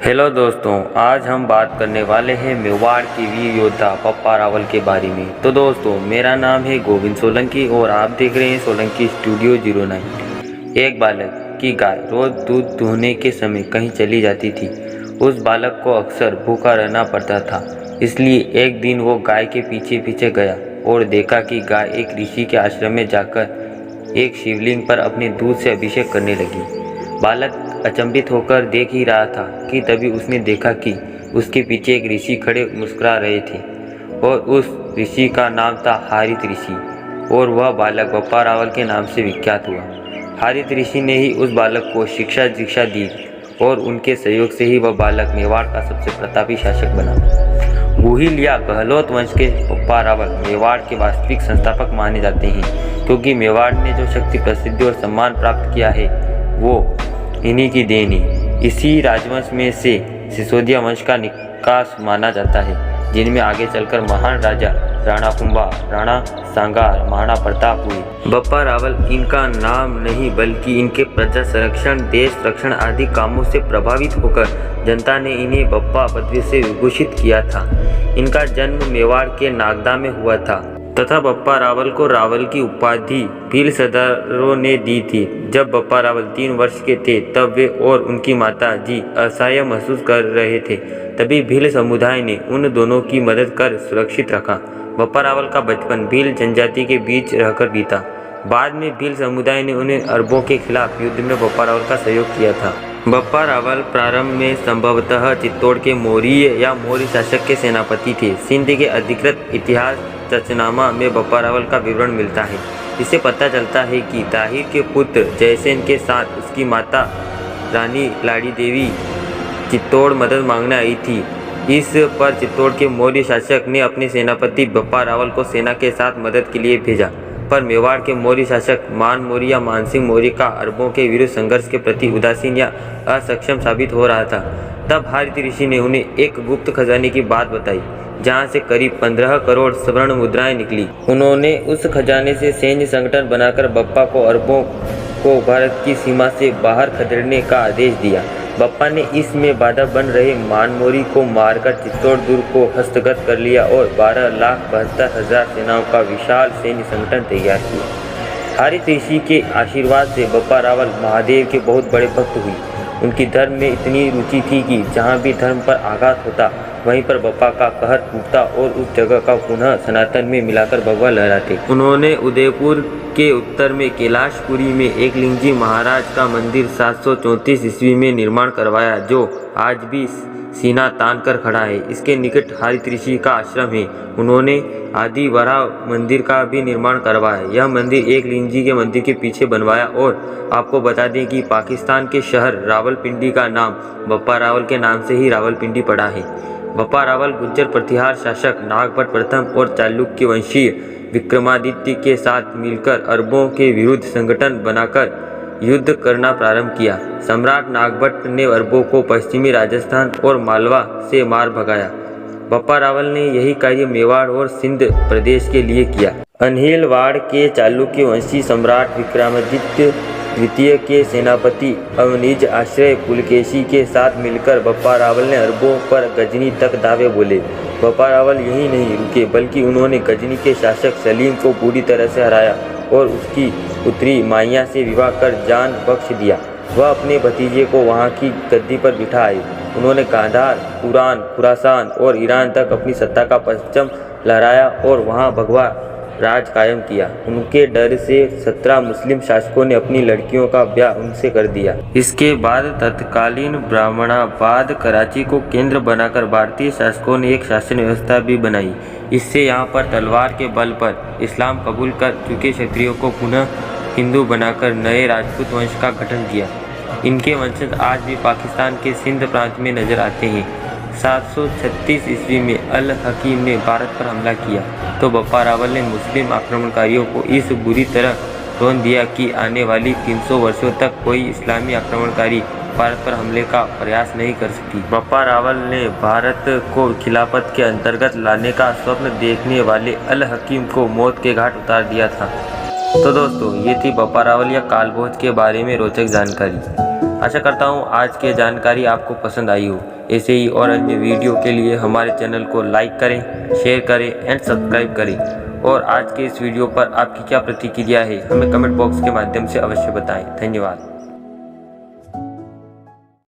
Hello दोस्तों, आज हम बात करने वाले हैं मेवाड़ के वीर योद्धा बप्पा रावल के बारे में। तो दोस्तों, मेरा नाम है गोविंद सोलंकी और आप देख रहे हैं सोलंकी स्टूडियो 09। एक बालक की गाय रोज दूध दूहने के समय कहीं चली जाती थी। उस बालक को अक्सर भूखा रहना पड़ता था, इसलिए एक दिन वो गाय के पीछे पीछे गया और देखा कि गाय एक ऋषि के आश्रम में जाकर एक शिवलिंग पर अपने दूध से अभिषेक करने लगी। बालक अचंभित होकर देख ही रहा था कि तभी उसने देखा कि उसके पीछे एक ऋषि खड़े मुस्कुरा रहे थे और उस ऋषि का नाम था हारित ऋषि और वह बालक बप्पा रावल के नाम से विख्यात हुआ। हारित ऋषि ने ही उस बालक को शिक्षा दीक्षा दी और उनके सहयोग से ही वह बालक मेवाड़ का सबसे प्रतापी शासक बना। गुहिल या गहलोत वंश के बप्पा रावल मेवाड़ के वास्तविक संस्थापक माने जाते हैं, क्योंकि मेवाड़ ने जो शक्ति, प्रसिद्धि और सम्मान प्राप्त किया है वो इन्हीं की देन है। इसी राजवंश में से सिसोदिया वंश का निकास माना जाता है, जिनमें आगे चलकर महान राजा राणा कुंभा, राणा सांगार, महाराणा प्रताप हुए। बप्पा रावल इनका नाम नहीं बल्कि इनके प्रजा संरक्षण, देश रक्षण आदि कामों से प्रभावित होकर जनता ने इन्हें बप्पा पदवी से विभूषित किया था। इनका जन्म मेवाड़ के नागदा में हुआ था तथा बप्पा रावल को रावल की उपाधि भील सरदारों ने दी थी। जब बप्पा रावल 3 वर्ष के थे तब वे और उनकी माता जी असहाय महसूस कर रहे थे। तभी भील समुदाय ने उन दोनों की मदद कर सुरक्षित रखा। बप्पा रावल का बचपन भील जनजाति के बीच रहकर बीता। बाद में भील समुदाय ने उन्हें अरबों के खिलाफ युद्ध में बप्पा रावल का सहयोग किया था। बप्पा रावल प्रारंभ में संभवतः चित्तौड़ के मौर्य या मौर्य शासक के सेनापति थे। सिंध के अधिकृत इतिहास चर्चनामा में बप्पा रावल का विवरण मिलता है। इससे पता चलता है कि ताहिर के पुत्र जयसेन के साथ उसकी माता रानी लाड़ी देवी चित्तौड़ मदद मांगने आई थी। इस पर चित्तौड़ के मौर्य शासक ने अपने सेनापति बप्पा रावल को सेना के साथ मदद के लिए भेजा, पर मेवाड़ के मौर्य शासक मान मौर्य या मानसिंह मौर्य का अरबों के विरुद्ध संघर्ष के प्रति उदासीन या असक्षम साबित हो रहा था। तब हारित ऋषि ने उन्हें एक गुप्त खजाने की बात बताई, जहां से करीब 15 करोड़ स्वर्ण मुद्राएं निकली। उन्होंने उस खजाने से सैन्य संगठन बनाकर बप्पा को अरबों को भारत की सीमा से बाहर खदेड़ने का आदेश दिया। बप्पा ने इसमें बाधा बन रहे मानमोरी को मारकर चित्तौड़ दुर्ग को हस्तगत कर लिया और 12,72,000 सेनाओं का विशाल सैन्य संगठन तैयार किया। हारित ऋषि के आशीर्वाद से बप्पा रावल महादेव के बहुत बड़े भक्त हुए। उनकी धर्म में इतनी रुचि थी कि जहाँ भी धर्म पर आघात होता वहीं पर बप्पा का कहर टूटता और उस जगह का पुनः सनातन में मिलाकर भगवा लहराते। उन्होंने उदयपुर के उत्तर में कैलाशपुरी में एक लिंगजी महाराज का मंदिर 734 ईस्वी में निर्माण करवाया, जो आज भी सीना तान कर खड़ा है। इसके निकट हारित ऋषि का आश्रम है। उन्होंने आदि वराह मंदिर का भी निर्माण करवाया। यह मंदिर एक लिंगजी के मंदिर के पीछे बनवाया। और आपको बता दें कि पाकिस्तान के शहर रावलपिंडी का नाम बप्पा रावल के नाम से ही रावलपिंडी पड़ा है। बप्पा रावल गुज्जर प्रतिहार शासक नागभट्ट प्रथम और चालुक्य वंशीय विक्रमादित्य के साथ मिलकर अरबों के विरुद्ध संगठन बनाकर युद्ध करना प्रारंभ किया। सम्राट नागभट्ट ने अरबों को पश्चिमी राजस्थान और मालवा से मार भगाया। बप्पा रावल ने यही कार्य मेवाड़ और सिंध प्रदेश के लिए किया। अनहिलवाड़ के चालुक्य वंशी सम्राट विक्रमादित्य द्वितीय के सेनापति अवनिज आश्रय पुलकेशी के साथ मिलकर बप्पा रावल ने अरबों पर गजनी तक दावे बोले। बप्पा रावल यही नहीं रुके, बल्कि उन्होंने गजनी के शासक सलीम को पूरी तरह से हराया और उसकी पुत्री माइया से विवाह कर जान बख्श दिया। वह अपने भतीजे को वहाँ की गद्दी पर बिठा आए। उन्होंने गांधार, तुरान, खुरासान और ईरान तक अपनी सत्ता का परचम लहराया और वहाँ भगवा राज कायम किया। उनके डर से 17 मुस्लिम शासकों ने अपनी लड़कियों का ब्याह उनसे कर दिया। इसके बाद तत्कालीन ब्राह्मणाबाद कराची को केंद्र बनाकर भारतीय शासकों ने एक शासन व्यवस्था भी बनाई। इससे यहाँ पर तलवार के बल पर इस्लाम कबूल कर चुके क्षत्रियों को पुनः हिंदू बनाकर नए राजपूत वंश का गठन किया। इनके वंशज आज भी पाकिस्तान के सिंध प्रांत में नजर आते हैं। 736 ईस्वी में अल हकीम ने भारत पर हमला किया तो बप्पा रावल ने मुस्लिम आक्रमणकारियों को इस बुरी तरह रौंद दिया कि आने वाली 300 वर्षों तक कोई इस्लामी आक्रमणकारी भारत पर हमले का प्रयास नहीं कर सकी। बप्पा रावल ने भारत को खिलाफत के अंतर्गत लाने का स्वप्न देखने वाले अल हकीम को मौत के घाट उतार दिया था। तो दोस्तों, ये थी बप्पा रावल या कालभोज के बारे में रोचक जानकारी। आशा करता हूँ आज की जानकारी आपको पसंद आई हो। ऐसे ही और अन्य वीडियो के लिए हमारे चैनल को लाइक करें, शेयर करें एंड सब्सक्राइब करें। और आज के इस वीडियो पर आपकी क्या प्रतिक्रिया है हमें कमेंट बॉक्स के माध्यम से अवश्य बताएं। धन्यवाद।